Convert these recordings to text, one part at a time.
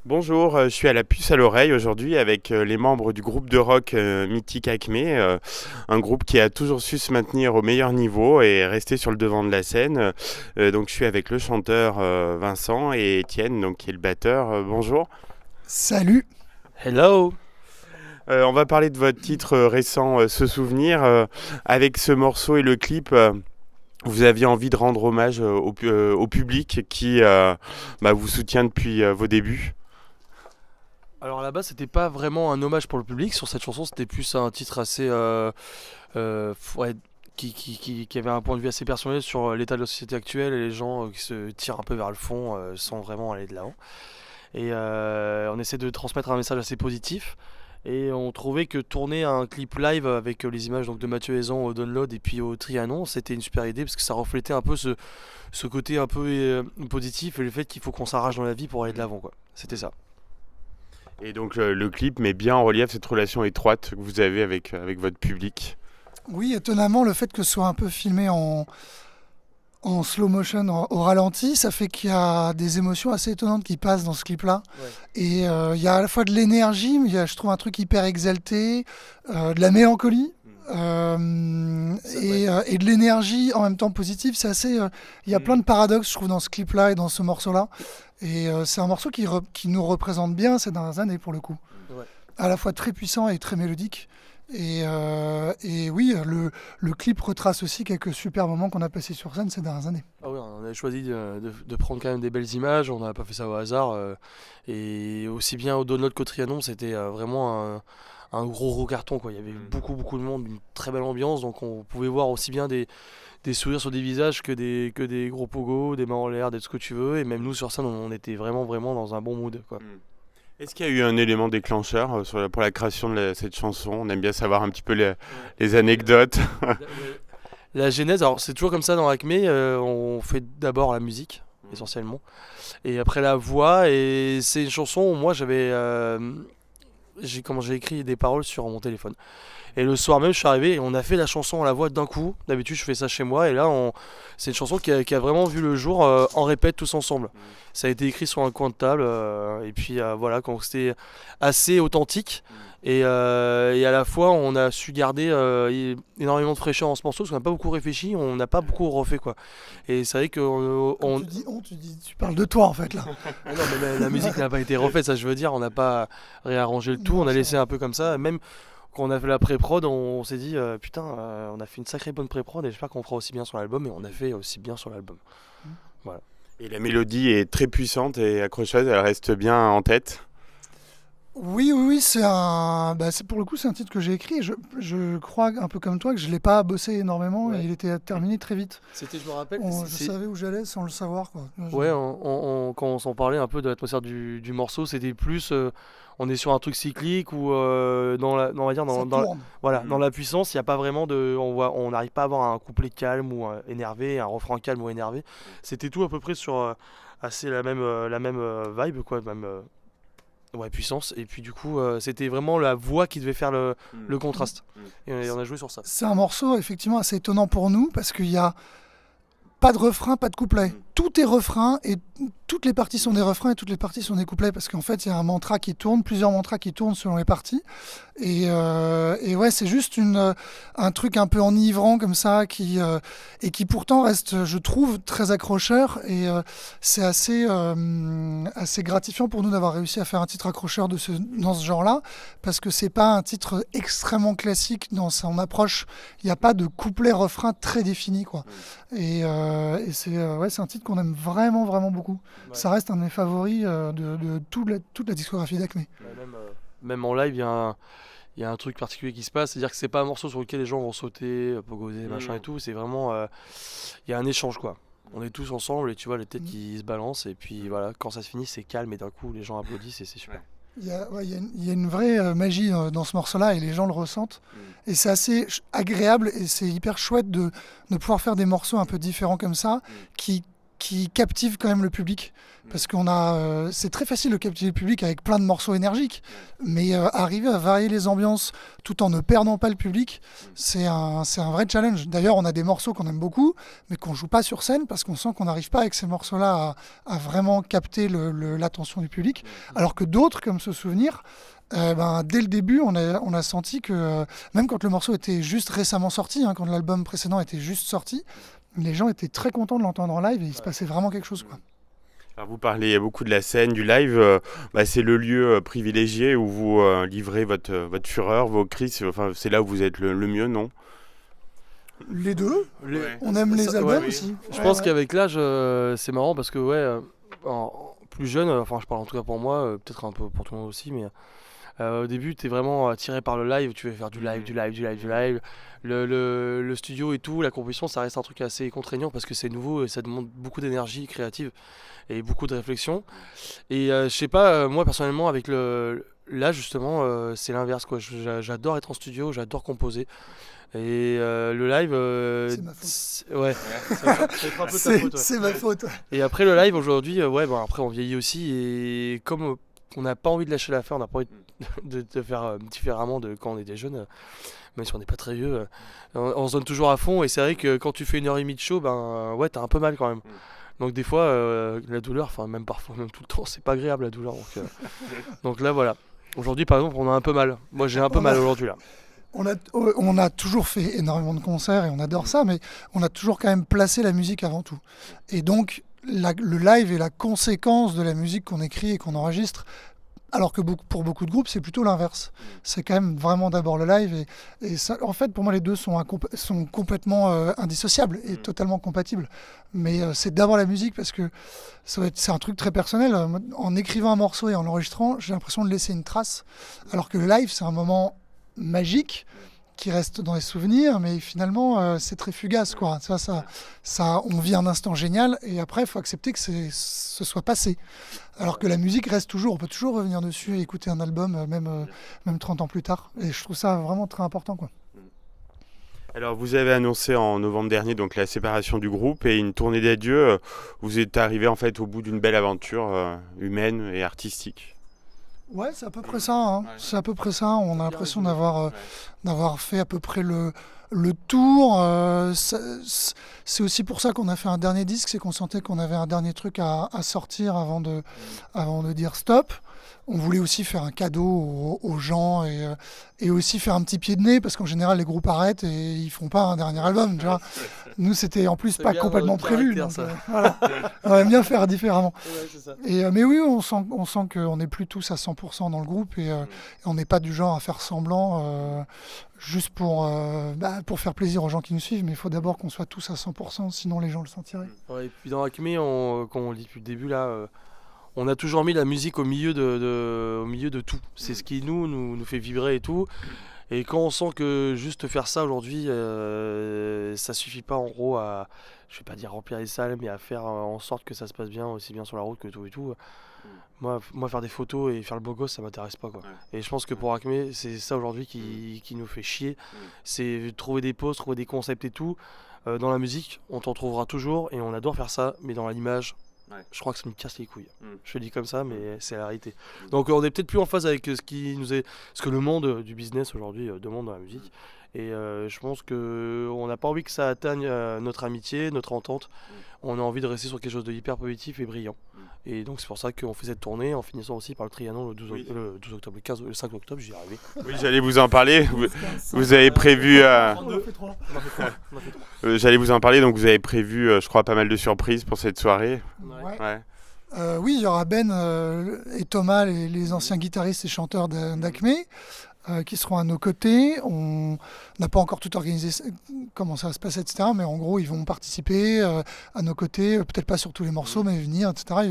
Bonjour, je suis à la puce à l'oreille aujourd'hui avec les membres du groupe de rock mythique Acme, un groupe qui a toujours su se maintenir au meilleur niveau et rester sur le devant de la scène. Donc je suis avec le chanteur Vincent et Étienne, donc qui est le batteur. Bonjour. Salut. Hello. On va parler de votre titre récent, Se souvenir. Avec ce morceau et le clip, vous aviez envie de rendre hommage au public qui vous soutient depuis vos débuts. Alors à la base, c'était pas vraiment un hommage pour le public. Sur cette chanson, c'était plus un titre assez ouais, qui avait un point de vue assez personnel sur l'état de la société actuelle et les gens qui se tirent un peu vers le fond sans vraiment aller de l'avant. Et on essaie de transmettre un message assez positif. Et on trouvait que tourner un clip live avec les images donc, de Mathieu Hézan au Download et puis au Trianon, c'était une super idée parce que ça reflétait un peu ce côté un peu positif et le fait qu'il faut qu'on s'arrache dans la vie pour aller de l'avant, quoi. C'était ça. Et donc le clip met bien en relief cette relation étroite que vous avez avec votre public. Oui, étonnamment, le fait que ce soit un peu filmé en slow motion, au ralenti, ça fait qu'il y a des émotions assez étonnantes qui passent dans ce clip-là. Ouais. Et il y a à la fois de l'énergie, mais il y a, je trouve, un truc hyper exalté, de la mélancolie. Et de l'énergie en même temps positive, c'est assez. Il y a plein de paradoxes, je trouve, dans ce clip-là et dans ce morceau-là. Et c'est un morceau qui nous représente bien ces dernières années pour le coup. Ouais. À la fois très puissant et très mélodique. Et oui, le clip retrace aussi quelques super moments qu'on a passés sur scène ces dernières années. Ah oui, on avait choisi de prendre quand même des belles images, on n'a pas fait ça au hasard. Et aussi bien au Download qu'au Trianon, c'était vraiment un gros carton, quoi. Il y avait beaucoup de monde, une très belle ambiance, donc on pouvait voir aussi bien des sourires sur des visages que des gros pogos, des mains en l'air, d'être ce que tu veux. Et même nous sur scène, on était vraiment dans un bon mood, quoi. Est-ce qu'il y a eu un élément déclencheur pour la création de cette chanson? On aime bien savoir un petit peu les anecdotes. La genèse, alors c'est toujours comme ça dans Acme, on fait d'abord la musique, essentiellement, et après la voix, et c'est une chanson où moi j'ai écrit des paroles sur mon téléphone. Et le soir même, je suis arrivé et on a fait la chanson à la voix d'un coup. D'habitude, je fais ça chez moi. Et là, c'est une chanson qui a vraiment vu le jour en répète tous ensemble. Ça a été écrit sur un coin de table. Et puis voilà, quand c'était assez authentique. Et à la fois, on a su garder énormément de fraîcheur en ce morceau parce qu'on n'a pas beaucoup réfléchi. On n'a pas beaucoup refait, quoi. Et c'est vrai que Quand tu dis on, tu parles de toi en fait là. Ah non, mais la musique n'a pas été refaite, ça je veux dire. On n'a pas réarrangé le tout. Non, On a c'est laissé vrai. un peu comme ça. Même quand on a fait la pré-prod, on s'est dit putain, on a fait une sacrée bonne pré-prod et j'espère qu'on fera aussi bien sur l'album. Et on a fait aussi bien sur l'album. Voilà. Et la mélodie est très puissante et accrocheuse, elle reste bien en tête. Oui, pour le coup, c'est un titre que j'ai écrit. Je crois un peu comme toi que je l'ai pas bossé énormément et Ouais. il était terminé très vite. Je me rappelle, Je savais où j'allais sans le savoir, quoi. ouais, quand on s'en parlait un peu de l'atmosphère du morceau, c'était plus. On est sur un truc cyclique ou on va dire Ça tourne. voilà, dans la puissance, il n'y a pas vraiment de. On n'arrive pas à avoir un couplet calme ou énervé, un refrain calme ou énervé. C'était tout à peu près sur assez la même vibe, quoi, même. Ouais, puissance. Et puis du coup, c'était vraiment la voix qui devait faire le contraste. Et on a joué sur ça. C'est un morceau effectivement assez étonnant pour nous parce qu'il y a pas de refrain, pas de couplet. Tout est refrain et toutes les parties sont des refrains et toutes les parties sont des couplets parce qu'en fait il y a un mantra qui tourne, plusieurs mantras qui tournent selon les parties. Et ouais, c'est juste un truc un peu enivrant comme ça et qui pourtant reste, je trouve, très accrocheur. Et c'est assez gratifiant pour nous d'avoir réussi à faire un titre accrocheur dans ce genre-là parce que c'est pas un titre extrêmement classique dans son approche. Il n'y a pas de couplet-refrain très défini, quoi. Et c'est un titre qu'on aime vraiment beaucoup. Ouais. Ça reste un de mes favoris de toute la discographie d'Acme. Ouais, même en live, il y a un truc particulier qui se passe, c'est-à-dire que c'est pas un morceau sur lequel les gens vont sauter, pogoser, machin et tout, c'est vraiment. Il y a un échange, quoi. On est tous ensemble et tu vois les têtes qui se balancent, et puis voilà, quand ça se finit, c'est calme et d'un coup les gens applaudissent et c'est super. Il y a une vraie magie dans ce morceau-là et les gens le ressentent. Et c'est assez agréable et c'est hyper chouette de pouvoir faire des morceaux un peu différents comme ça qui qui captive quand même le public. Parce qu'on a, c'est très facile de captiver le public avec plein de morceaux énergiques, mais arriver à varier les ambiances tout en ne perdant pas le public, c'est un vrai challenge. D'ailleurs, on a des morceaux qu'on aime beaucoup, mais qu'on joue pas sur scène parce qu'on sent qu'on n'arrive pas avec ces morceaux-là à vraiment capter l'attention du public. Alors que d'autres, comme ce souvenir, dès le début, on a senti que même quand le morceau était juste récemment sorti, quand l'album précédent était juste sorti, les gens étaient très contents de l'entendre en live et il se passait vraiment quelque chose, quoi. Alors vous parlez beaucoup de la scène, du live, c'est le lieu privilégié où vous livrez votre fureur, vos cris, c'est là où vous êtes le mieux, non? Les deux. Ouais. On aime les albums ouais, aussi. Je pense qu'avec l'âge, c'est marrant parce que plus jeune, je parle en tout cas pour moi, peut-être un peu pour tout le monde aussi, mais au début, tu es vraiment attiré par le live, tu veux faire du live. Le studio et tout, la composition, ça reste un truc assez contraignant parce que c'est nouveau et ça demande beaucoup d'énergie créative et beaucoup de réflexion. Et je sais pas, moi personnellement, avec là justement, c'est l'inverse, quoi. J'adore être en studio, j'adore composer. Et le live, C'est ma faute. c'est un peu ta faute. Ouais. C'est ma faute. Et après le live aujourd'hui, après on vieillit aussi et comme on n'a pas envie de lâcher l'affaire, on n'a pas envie de faire différemment de quand on était jeune, même si on n'est pas très vieux, on se donne toujours à fond et c'est vrai que quand tu fais 1h30 de show, t'as un peu mal quand même. Donc des fois, la douleur, même parfois, même tout le temps, c'est pas agréable la douleur. Donc là voilà. Aujourd'hui par exemple, on a un peu mal. Moi j'ai un peu mal aujourd'hui là. On a toujours fait énormément de concerts et on adore ça, mais on a toujours quand même placé la musique avant tout. Et donc, le live est la conséquence de la musique qu'on écrit et qu'on enregistre, alors que pour beaucoup de groupes, c'est plutôt l'inverse. C'est quand même vraiment d'abord le live. Et ça, en fait, pour moi, les deux sont complètement indissociables et totalement compatibles. Mais c'est d'abord la musique parce que c'est un truc très personnel. En écrivant un morceau et en l'enregistrant, j'ai l'impression de laisser une trace, alors que le live, c'est un moment magique qui reste dans les souvenirs, mais finalement c'est très fugace, quoi. Ça, on vit un instant génial et après il faut accepter que ce soit passé. Alors que la musique reste toujours, on peut toujours revenir dessus et écouter un album même 30 ans plus tard. Et je trouve ça vraiment très important, quoi. Alors vous avez annoncé en novembre dernier donc la séparation du groupe et une tournée d'adieu. Vous êtes arrivé en fait au bout d'une belle aventure humaine et artistique. Ouais, c'est à peu près ça, hein. Ouais. C'est à peu près ça. On a l'impression d'avoir fait à peu près le tour. C'est aussi pour ça qu'on a fait un dernier disque, c'est qu'on sentait qu'on avait un dernier truc à sortir avant de dire stop. On voulait aussi faire un cadeau aux gens et aussi faire un petit pied de nez parce qu'en général les groupes arrêtent et ils font pas un dernier album, tu vois. Nous c'était en plus C'est pas bien complètement notre prévu, caractère, donc ça. voilà. On aime bien faire différemment. Ouais, c'est ça. Mais oui, on sent qu'on n'est plus tous à 100% dans le groupe et on n'est pas du genre à faire semblant juste pour faire plaisir aux gens qui nous suivent, mais il faut d'abord qu'on soit tous à 100%, sinon les gens le sentiraient. Ouais, et puis dans Acme, comme on le dit depuis le début là, on a toujours mis la musique au milieu de tout. C'est ce qui nous fait vibrer et tout. Et quand on sent que juste faire ça aujourd'hui, ça suffit pas en gros à, je vais pas dire remplir les salles, mais à faire en sorte que ça se passe bien, aussi bien sur la route que tout et tout. Moi faire des photos et faire le beau gosse, ça m'intéresse pas, quoi. Et je pense que pour Acme, c'est ça aujourd'hui qui nous fait chier. C'est trouver des poses, trouver des concepts et tout. Dans la musique, on t'en trouvera toujours et on adore faire ça, mais dans l'image, je crois que ça me casse les couilles. Je le dis comme ça, mais c'est la réalité. Donc on est peut-être plus en phase avec ce que le monde du business aujourd'hui demande dans la musique. Et je pense qu'on n'a pas envie que ça atteigne notre amitié, notre entente. On a envie de rester sur quelque chose de hyper positif et brillant. Et donc c'est pour ça qu'on fait cette tournée en finissant aussi par le Trianon le 12 octobre, le 5 octobre, j'y arrivé. Oui, j'allais vous en parler. Vous avez prévu. On en fait trois. J'allais vous en parler. Donc vous avez prévu, je crois, pas mal de surprises pour cette soirée. Ouais. Ouais. Oui, il y aura Ben et Thomas, les anciens guitaristes et chanteurs d'Acme, qui seront à nos côtés. On n'a pas encore tout organisé, comment ça va se passer, etc. Mais en gros, ils vont participer à nos côtés, peut-être pas sur tous les morceaux, mais venir, etc.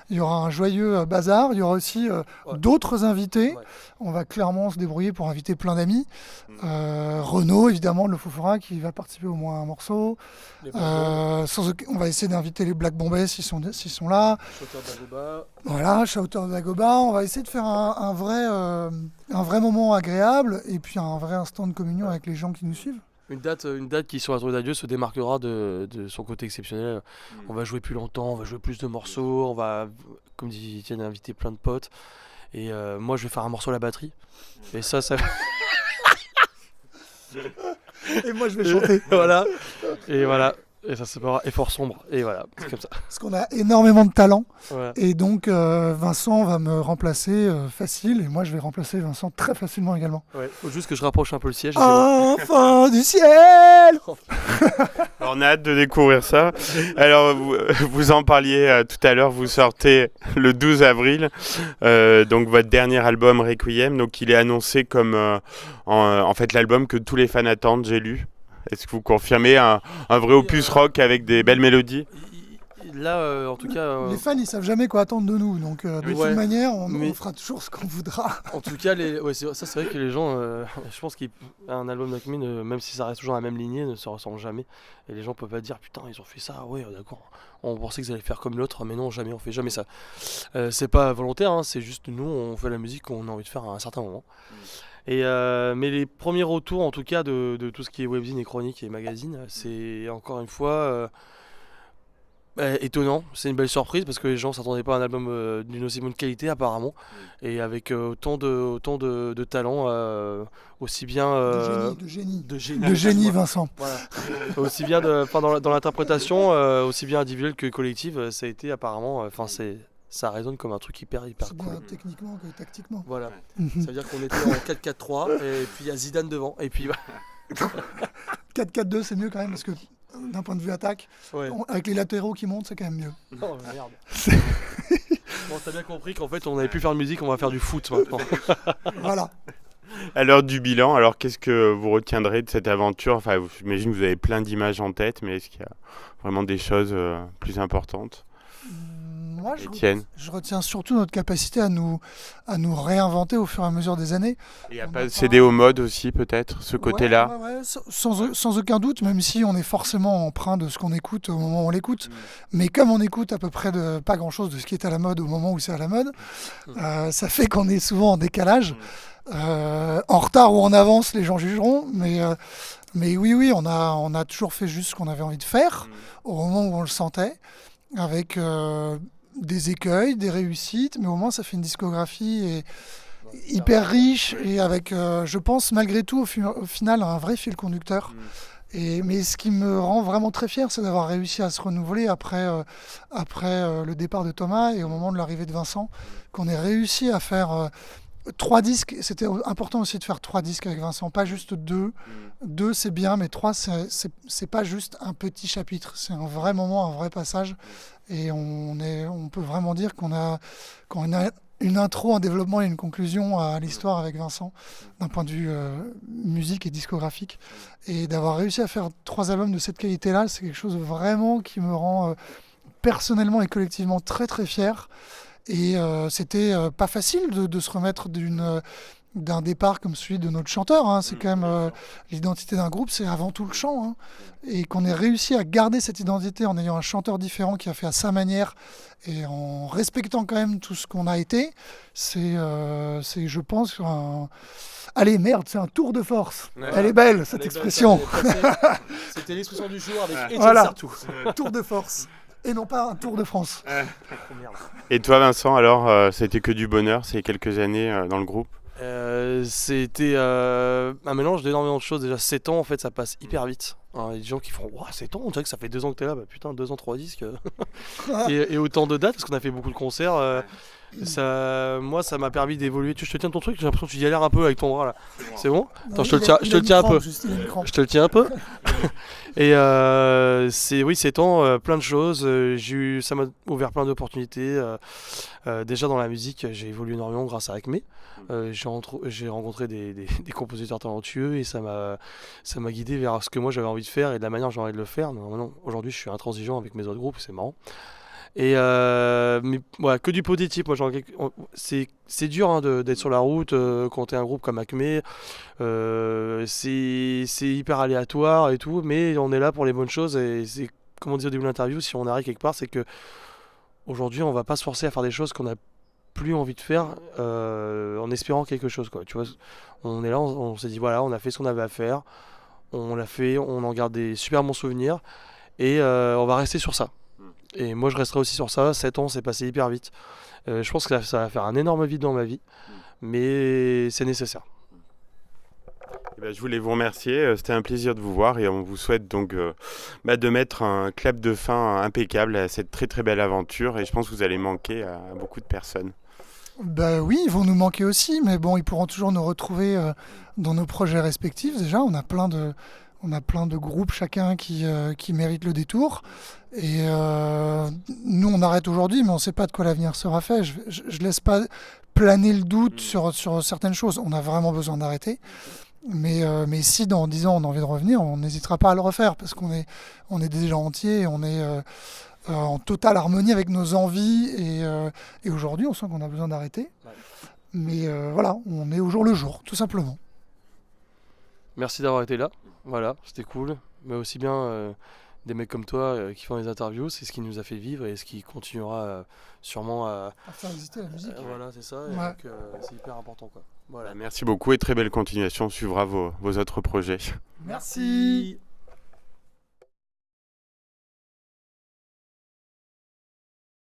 Il y aura un joyeux bazar. Il y aura aussi d'autres invités. Ouais. On va clairement se débrouiller pour inviter plein d'amis. Renaud, évidemment, le Fofora, qui va participer au moins à un morceau. On va essayer d'inviter les Black Bombay s'ils sont là. Voilà, Shouter d'Agoba. On va essayer de faire un vrai moment agréable et puis un vrai instant de communion avec les gens qui nous suivent. Une date qui sur la tournée d'adieu se démarquera de son côté exceptionnel. On va jouer plus longtemps, on va jouer plus de morceaux, on va, comme dit Etienne, inviter plein de potes. Et moi je vais faire un morceau à la batterie. Et ça... Et moi, je vais chanter. Voilà. Et voilà. Et ça s'appellera Effort sombre. Et voilà, c'est comme ça. Parce qu'on a énormément de talent. Voilà. Et donc, Vincent va me remplacer facile. Et moi, je vais remplacer Vincent très facilement également. Ouais. Faut juste que je rapproche un peu le siège. Enfant du ciel! Alors, on a hâte de découvrir ça. Alors, vous en parliez tout à l'heure, vous sortez le 12 avril, donc votre dernier album Requiem. Donc, il est annoncé comme en fait l'album que tous les fans attendent, j'ai lu. Est-ce que vous confirmez un vrai opus rock avec des belles mélodies? Là, en tout cas... Les fans, ils savent jamais quoi attendre de nous. Donc, de toute Ouais. manière, on Mais- fera toujours ce qu'on voudra. En tout cas, c'est vrai que les gens, je pense qu'un album d'Acme, même si ça reste toujours la même lignée, ne se ressemble jamais. Et les gens peuvent pas dire putain, ils ont fait ça, ouais, d'accord. On pensait qu'ils allaient faire comme l'autre, mais non, jamais, on fait jamais ça. C'est pas volontaire, hein, c'est juste nous, on fait la musique qu'on a envie de faire à un certain moment. Et mais les premiers retours, en tout cas, de tout ce qui est webzine et chronique et magazine, c'est encore une fois. Étonnant, c'est une belle surprise parce que les gens s'attendaient pas à un album d'une aussi bonne qualité apparemment et avec autant de talent aussi bien De génie. de génie, De génie, Vincent. voilà. Aussi bien dans l'interprétation aussi bien individuelle que collective, ça a été apparemment enfin ça résonne comme un truc hyper C'est cool. bien techniquement que tactiquement. Voilà, Mhm. ça veut dire qu'on était en 4-4-3 et puis il y a Zidane devant et puis 4-4-2, c'est mieux quand même parce que d'un point de vue attaque, ouais. avec les latéraux qui montent, c'est quand même mieux. Non, merde. Bon, t'as bien compris qu'en fait on n'avait plus faire de musique, on va faire du foot maintenant. Voilà. À l'heure du bilan, alors qu'est-ce que vous retiendrez de cette aventure? Enfin, j'imagine que vous avez plein d'images en tête, mais est-ce qu'il y a vraiment des choses plus importantes? Moi, Etienne. je retiens surtout notre capacité à nous réinventer au fur et à mesure des années. Il n'y a On pas n'a cédé au mode aussi, peut-être, ce côté-là? Ouais, sans aucun doute, même si on est forcément empreint de ce qu'on écoute au moment où on l'écoute. Mais comme on écoute à peu près pas grand-chose de ce qui est à la mode au moment où c'est à la mode, ça fait qu'on est souvent en décalage. En retard ou en avance, les gens jugeront. Mais oui, on a toujours fait juste ce qu'on avait envie de faire au moment où on le sentait, avec des écueils, des réussites, mais au moins ça fait une discographie hyper riche et avec, je pense, malgré tout, au final, un vrai fil conducteur. Mais ce qui me rend vraiment très fier, c'est d'avoir réussi à se renouveler après le départ de Thomas et au moment de l'arrivée de Vincent, qu'on ait réussi à faire 3 disques. C'était important aussi de faire 3 disques avec Vincent, pas juste 2. 2 c'est bien, mais 3 c'est pas juste un petit chapitre, c'est un vrai moment, un vrai passage. Et on peut vraiment dire qu'on a une intro, un développement et une conclusion à l'histoire avec Vincent, d'un point de vue musique et discographique. Et d'avoir réussi à faire 3 albums de cette qualité-là, c'est quelque chose vraiment qui me rend personnellement et collectivement très très fier. Et c'était pas facile de se remettre d'un départ comme celui de notre chanteur. Hein. C'est quand même l'identité d'un groupe, c'est avant tout le chant. Hein. Et qu'on ait réussi à garder cette identité en ayant un chanteur différent qui a fait à sa manière et en respectant quand même tout ce qu'on a été, c'est je pense, allez merde, c'est un tour de force. Ouais. Elle est belle cette expression. C'était l'expression du jour avec Etienne Voilà. Sartou. Tour de force. Et non pas un Tour de France. Oh, merde. Et toi, Vincent, alors, c'était que du bonheur ces quelques années dans le groupe? C'était un mélange d'énormément de choses. Déjà 7 ans en fait ça passe hyper vite. Hein, il y a des gens qui font wow, 7 ans, on dirait que ça fait 2 ans que t'es là. Bah putain, 2 ans, 3 disques. et autant de dates parce qu'on a fait beaucoup de concerts. Moi ça m'a permis d'évoluer. Je te tiens ton truc, j'ai l'impression que tu galères un peu avec ton bras là. C'est bon? Attends, je te le tiens un peu. Je te le tiens un peu. Et oui, 7 ans, plein de choses. Ça m'a ouvert plein d'opportunités. Déjà dans la musique, j'ai évolué énormément grâce à Acme. J'ai rencontré des compositeurs talentueux et ça m'a guidé vers ce que moi j'avais envie de faire et de la manière dont j'ai envie de le faire. Maintenant, aujourd'hui, je suis intransigeant avec mes autres groupes, c'est marrant. Et mais voilà, que du positif. Moi, c'est dur hein, d'être sur la route quand t'es un groupe comme Acme. C'est hyper aléatoire et tout, mais on est là pour les bonnes choses. Et c'est comme on dit au début de l'interview, si on arrive quelque part, c'est que aujourd'hui, on va pas se forcer à faire des choses qu'on a plus envie de faire en espérant quelque chose quoi. Tu vois, on est là, on s'est dit voilà, on a fait ce qu'on avait à faire, On l'a fait, on en garde des super bons souvenirs et on va rester sur ça. Et moi je resterai aussi sur ça. 7 ans, c'est passé hyper vite. Je pense que ça va faire un énorme vide dans ma vie, mais c'est nécessaire. Eh ben, je voulais vous remercier, c'était un plaisir de vous voir et on vous souhaite donc de mettre un clap de fin impeccable à cette très très belle aventure et je pense que vous allez manquer à beaucoup de personnes. Bah oui, ils vont nous manquer aussi, mais bon, ils pourront toujours nous retrouver dans nos projets respectifs. Déjà, on a plein de groupes chacun qui méritent le détour. Et nous, on arrête aujourd'hui, mais on ne sait pas de quoi l'avenir sera fait. Je laisse pas planer le doute sur certaines choses. On a vraiment besoin d'arrêter. Mais si dans 10 ans on a envie de revenir, on n'hésitera pas à le refaire parce on est déjà entier, on est en totale harmonie avec nos envies et aujourd'hui on sent qu'on a besoin d'arrêter. Ouais. Mais voilà, on est au jour le jour, tout simplement. Merci d'avoir été là. Voilà, c'était cool. Mais aussi bien des mecs comme toi qui font des interviews, c'est ce qui nous a fait vivre et ce qui continuera sûrement à. À faire exister la musique. Voilà, c'est ça. Et Ouais. donc, c'est hyper important, quoi. Voilà. Merci beaucoup et très belle continuation, on suivra vos autres projets. Merci.